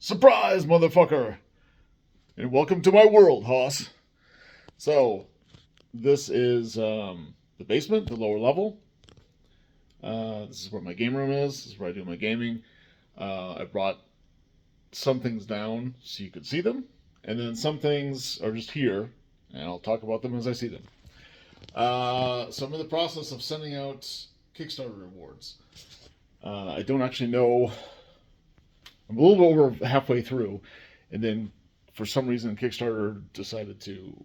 Surprise, motherfucker! And welcome to my world, Hoss. So, this is the basement, the lower level. This is where my game room is. This is where I do my gaming. I brought some things down so you could see them. And then some things are just here, and I'll talk about them as I see them. So I'm in the process of sending out Kickstarter rewards. I don't actually know. I'm a little bit over halfway through, and then for some reason Kickstarter decided to,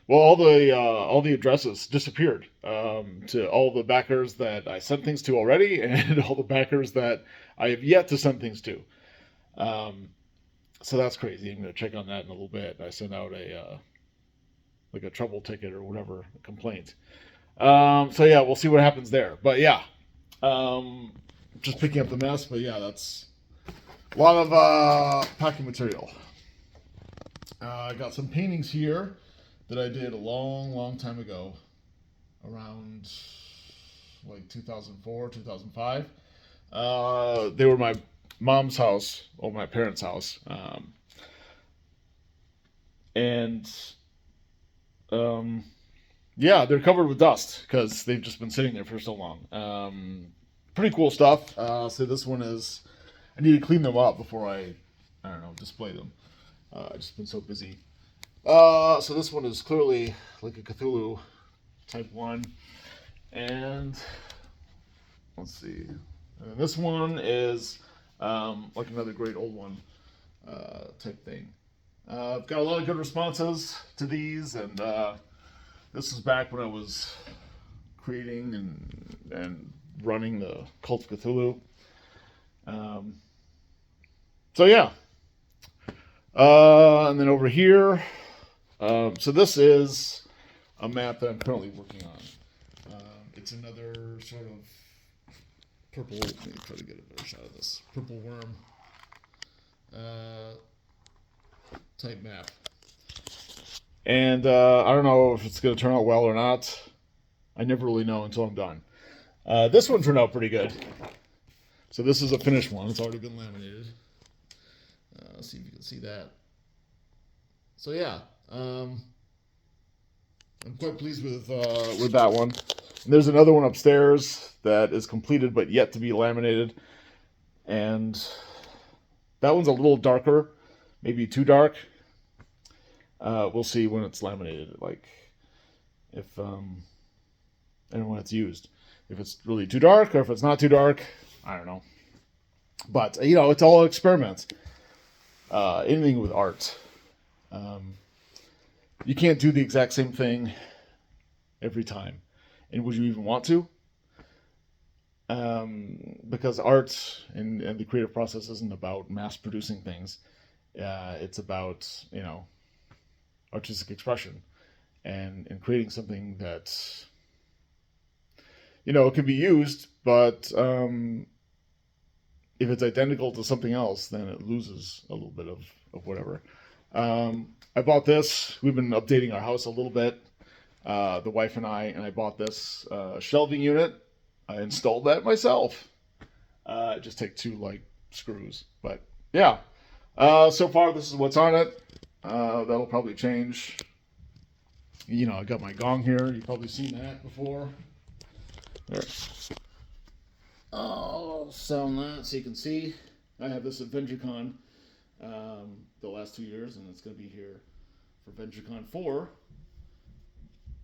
all the addresses disappeared to all the backers that I sent things to already, and all the backers that I have yet to send things to. So that's crazy. I'm going to check on that in a little bit. I sent out a trouble ticket or whatever, a complaint. So yeah, we'll see what happens there. But yeah, just picking up the mess. But yeah, that's a lot of packing material. I got some paintings here that I did a long time ago, around like 2004, 2005. They were my mom's house or my parents' house, yeah, they're covered with dust because they've just been sitting there for so long. Pretty cool stuff. So this one is, I need to clean them up before I don't know, display them. I've just been so busy. So this one is clearly like a Cthulhu type one. And let's see. And this one is like another great old one type thing. I've got a lot of good responses to these, and this is back when I was creating and running the Cult of Cthulhu. So yeah. And then over here, so this is a map that I'm currently working on. It's another sort of purple, let me try to get a better shot of this, purple worm type map. And I don't know if it's going to turn out well or not. I never really know until I'm done. This one turned out pretty good. So this is a finished one. It's already been laminated. Let's see if you can see that. So yeah, I'm quite pleased with that one. And there's another one upstairs that is completed but yet to be laminated, and that one's a little darker, maybe too dark. We'll see when it's laminated, like if and when it's used. If it's really too dark or if it's not too dark, I don't know. But you know, it's all experiments. Anything with art. You can't do the exact same thing every time. And would you even want to? Because art and the creative process isn't about mass producing things. It's about, you know, artistic expression and creating something that, you know, can be used, but if it's identical to something else, then it loses a little bit of whatever. I bought this. We've been updating our house a little bit, the wife and I bought this shelving unit. I installed that myself. Just take two like screws, but yeah. So far, this is what's on it. That'll probably change. You know, I got my gong here. You've probably seen that before. There. I'll sound that so you can see. I have this at VengerCon the last 2 years, and it's going to be here for VengerCon 4,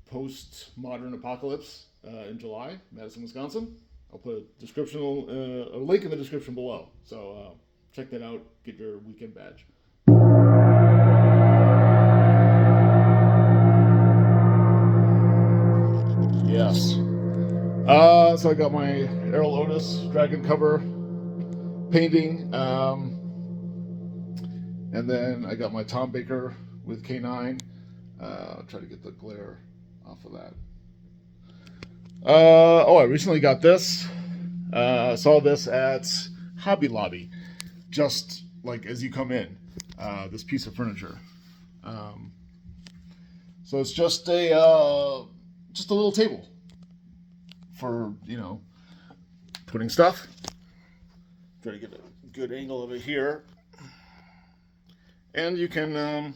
post-modern apocalypse in July, Madison, Wisconsin. I'll put a link in the description below. So check that out. Get your weekend badge. Yes. So I got my Errol Otis Dragon cover painting. And then I got my Tom Baker with K9. I'll try to get the glare off of that. I recently got this. I saw this at Hobby Lobby, just like as you come in, this piece of furniture. So it's just a little table for, you know, putting stuff. Try to get a good angle of it here. And you can,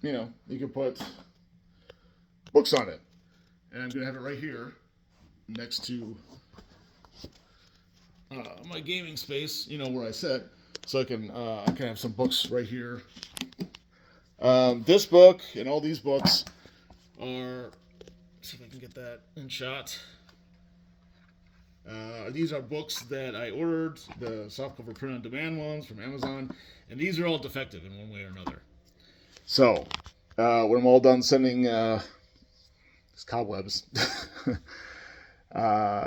you can put books on it. And I'm going to have it right here next to my gaming space, where I sit. So I can have some books right here. This book and all these books are, see if I can get that in shot. These are books that I ordered, the softcover print-on-demand ones from Amazon, and these are all defective in one way or another. So, when I'm all done sending these cobwebs,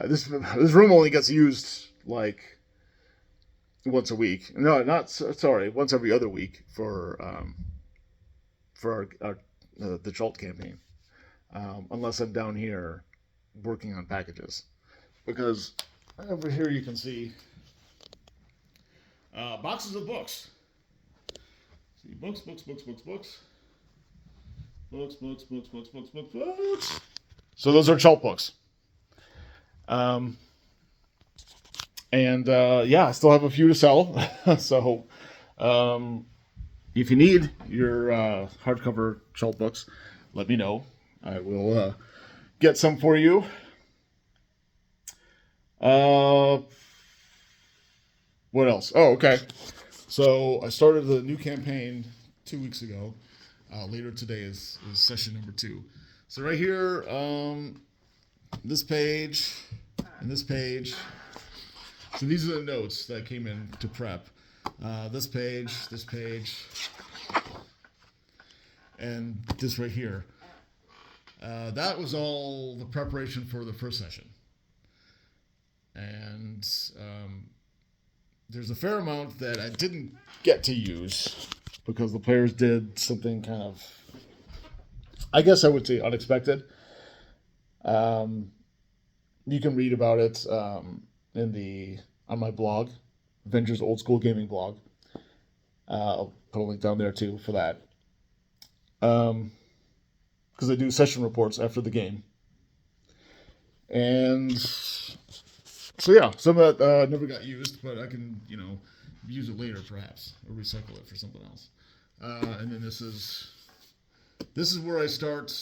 this room only gets used like once a week. No, once every other week for our the Jolt campaign, unless I'm down here working on packages. Because over here you can see boxes of books. See, books. So those are Jolt books. I still have a few to sell. So if you need your hardcover Jolt books, let me know. I will get some for you. What else? Oh, okay. So I started the new campaign 2 weeks ago. Later today is session number 2. So right here, this page and this page. So these are the notes that came in to prep. This page, and this right here. That was all the preparation for the first session. And there's a fair amount that I didn't get to use because the players did something kind of, I guess I would say, unexpected. You can read about it on my blog, Venger's Old School Gaming blog. I'll put a link down there too for that. Because I do session reports after the game. And so yeah, some of that never got used, but I can, use it later perhaps, or recycle it for something else. And then this is where I start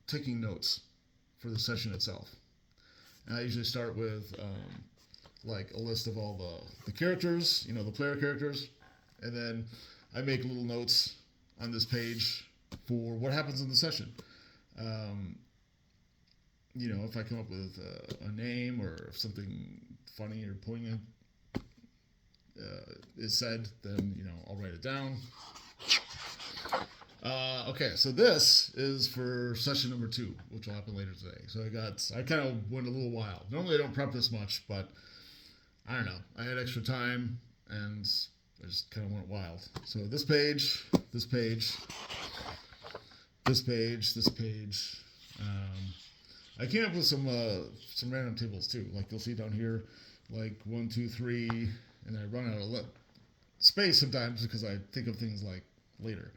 taking notes for the session itself. And I usually start with like a list of all the characters, the player characters, and then I make little notes on this page for what happens in the session. If I come up with a name or if something funny or poignant is said, then, I'll write it down. Okay, so this is for session number 2, which will happen later today. So I kind of went a little wild. Normally I don't prep this much, but I don't know. I had extra time and I just kind of went wild. So this page. I came up with some random tables too. Like you'll see down here, like 1, 2, 3, and I run out of space sometimes because I think of things like later.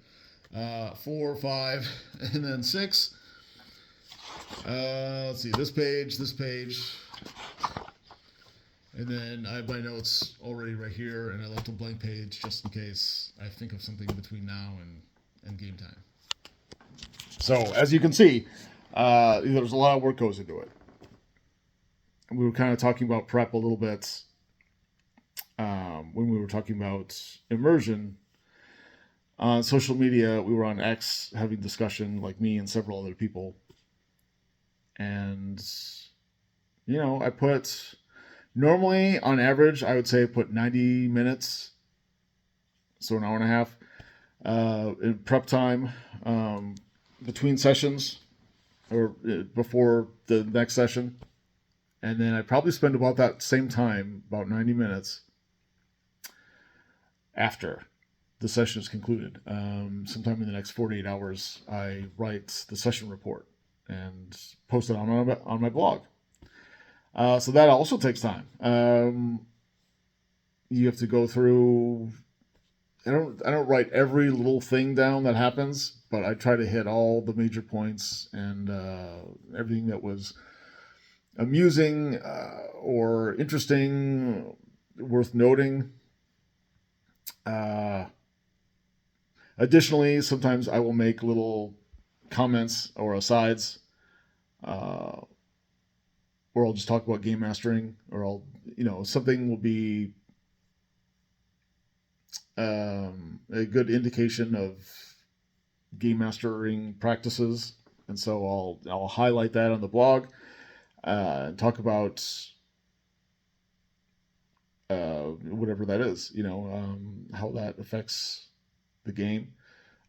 4, 5, and then 6. Let's see, this page, and then I have my notes already right here, and I left a blank page just in case I think of something between now and game time. So as you can see, there's a lot of work goes into it. And we were kind of talking about prep a little bit when we were talking about immersion. On social media, we were on X having discussion, like me and several other people. And, I put, normally on average, I would say I put 90 minutes, so an hour and a half, in prep time between sessions or before the next session. And then I probably spend about that same time, about 90 minutes, after the session is concluded. Sometime in the next 48 hours, I write the session report and post it on my blog. So that also takes time. You have to go through. I don't write every little thing down that happens, but I try to hit all the major points and everything that was amusing or interesting, worth noting. Additionally, sometimes I will make little comments or asides, or I'll just talk about game mastering, or something will be a good indication of game mastering practices, and so I'll highlight that on the blog and talk about whatever that is, how that affects the game,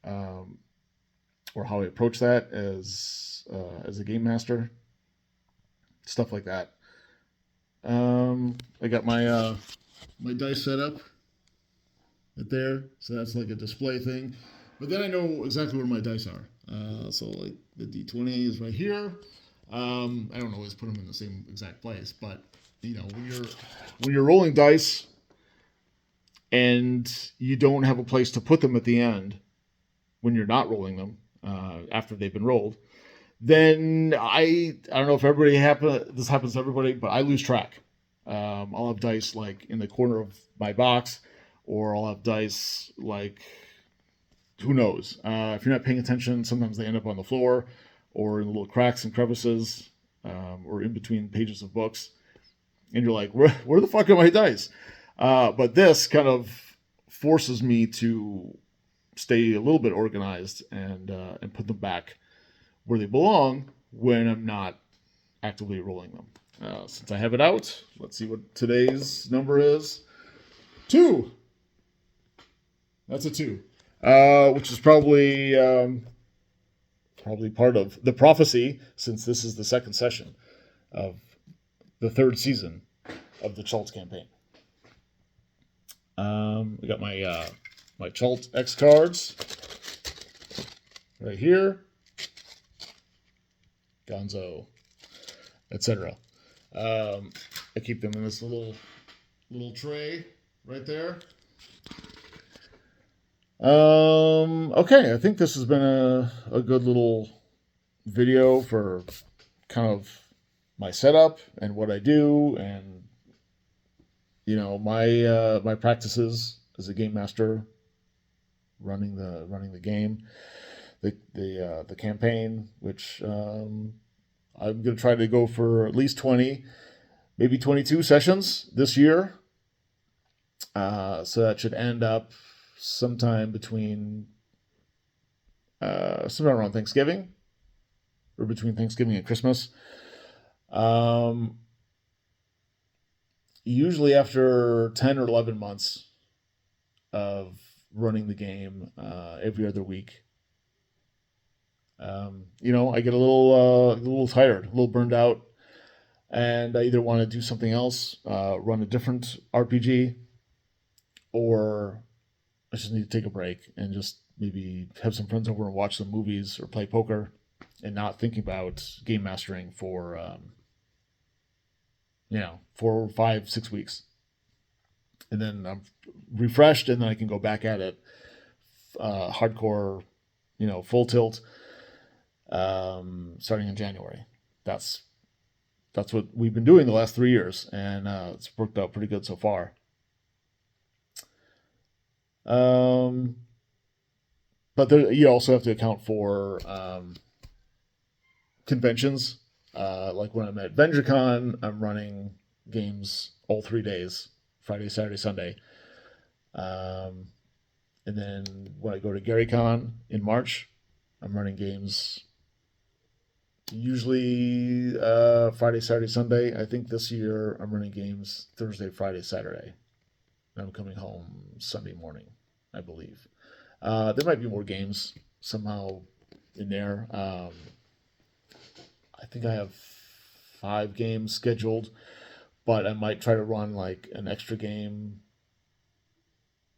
or how I approach that as a game master, stuff like that. I got my my dice set up right there, so that's like a display thing. But then I know exactly where my dice are. So like the D20 is right here. I don't always put them in the same exact place, but when you're rolling dice and you don't have a place to put them at the end when you're not rolling them after they've been rolled, then I don't know if this happens to everybody, but I lose track. I'll have dice like in the corner of my box, or I'll have dice like, who knows? If you're not paying attention, sometimes they end up on the floor or in little cracks and crevices, or in between pages of books. And you're like, where the fuck are my dice? But this kind of forces me to stay a little bit organized and put them back where they belong when I'm not actively rolling them. Since I have it out, let's see what today's number is. 2. That's a 2, which is probably part of the prophecy, since this is the second session of the third season of the Chult campaign. We got my my Chult X cards right here, Gonzo, etc. I keep them in this little tray right there. Okay, I think this has been a good little video for kind of my setup and what I do, and my practices as a game master, running the game, the campaign, which I'm going to try to go for at least 20, maybe 22 sessions this year. So that should end up sometime around Thanksgiving, or between Thanksgiving and Christmas. Usually after 10 or 11 months of running the game every other week, I get a little tired, a little burned out, and I either want to do something else, run a different RPG, or I just need to take a break and just maybe have some friends over and watch some movies or play poker, and not thinking about game mastering for 4, 5, 6 weeks. And then I'm refreshed, and then I can go back at it hardcore, full tilt, starting in January. That's what we've been doing the last 3 years, and it's worked out pretty good so far. But you also have to account for conventions. Like when I'm at VengerCon, I'm running games all 3 days, Friday, Saturday, Sunday. And then when I go to GaryCon in March, I'm running games usually Friday, Saturday, Sunday. I think this year I'm running games Thursday, Friday, Saturday. And I'm coming home Sunday morning, I believe. There might be more games somehow in there. I think I have 5 games scheduled, but I might try to run like an extra game,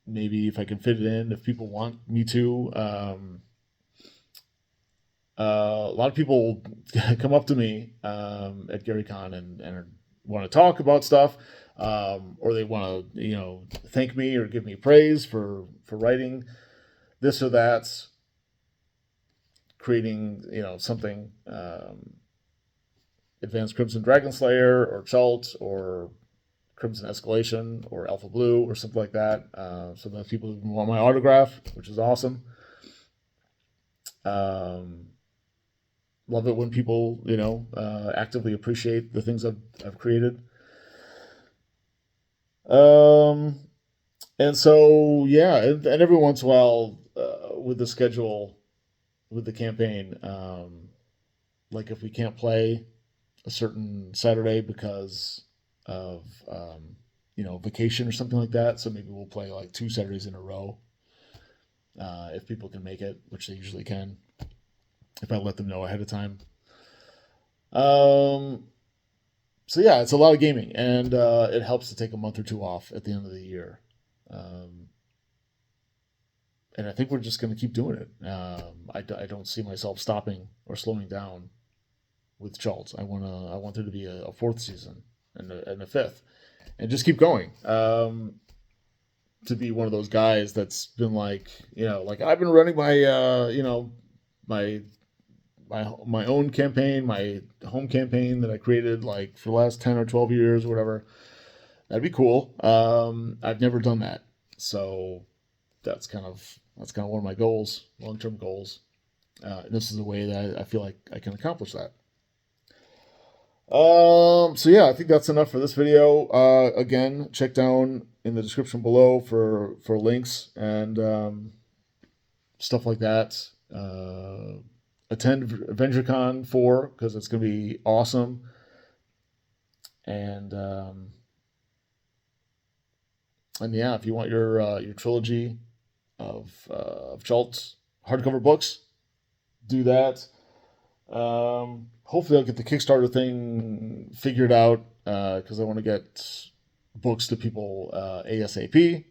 maybe if I can fit it in, if people want me to. A lot of people come up to me at GaryCon and want to talk about stuff, or they want to thank me or give me praise for writing this or that, creating something, Advanced Crimson Dragon Slayer or Chult or Crimson Escalation or Alpha Blue or something like that. Sometimes people even want my autograph, which is awesome. Love it when people, actively appreciate the things I've created. And so, yeah, and every once in a while, with the schedule, with the campaign, like if we can't play a certain Saturday because of, vacation or something like that, so maybe we'll play like 2 Saturdays in a row, if people can make it, which they usually can, if I let them know ahead of time. So yeah, it's a lot of gaming, and it helps to take a month or 2 off at the end of the year. And I think we're just going to keep doing it. I don't see myself stopping or slowing down with Schultz. I want there to be a 4th season and a 5th, and just keep going. To be one of those guys that's been like I've been running my own campaign, my home campaign that I created like for the last 10 or 12 years or whatever. That'd be cool. I've never done that, so that's kind of one of my goals, long-term goals. And this is a way that I feel like I can accomplish that. So yeah, I think that's enough for this video. Again, check down in the description below for links and stuff like that. Attend VengerCon 4 because it's going to be awesome. And yeah, if you want your trilogy of Schultz hardcover books, do that. Hopefully I'll get the Kickstarter thing figured out because I want to get books to people ASAP.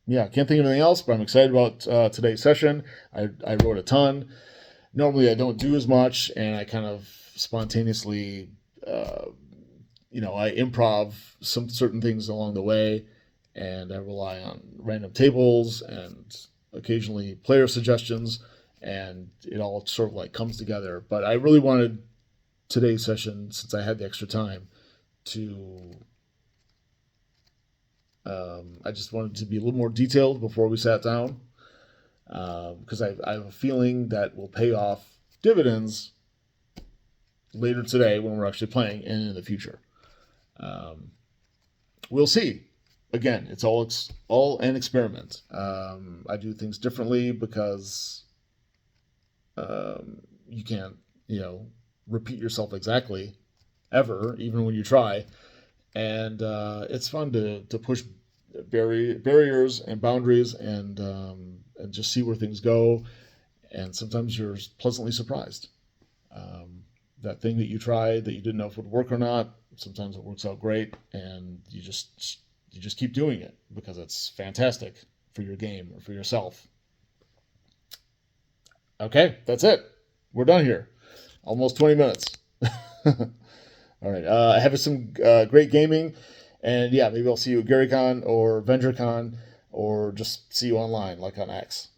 Yeah, can't think of anything else, but I'm excited about today's session. I wrote a ton. Normally I don't do as much, and I kind of spontaneously, I improv some certain things along the way, and I rely on random tables and occasionally player suggestions, and it all sort of like comes together. But I really wanted today's session, since I had the extra time, to I just wanted to be a little more detailed before we sat down, because I have a feeling that will pay off dividends later today when we're actually playing and in the future. We'll see. Again, it's all an experiment. I do things differently because you can't, repeat yourself exactly ever, even when you try. And it's fun to push barriers and boundaries and just see where things go. And sometimes you're pleasantly surprised. That thing that you tried that you didn't know if it would work or not, sometimes it works out great, and you just keep doing it because it's fantastic for your game or for yourself. Okay, that's it. We're done here. Almost 20 minutes. All right. I have some great gaming, and yeah, maybe I'll see you at GaryCon or VengerCon, or just see you online, like on X.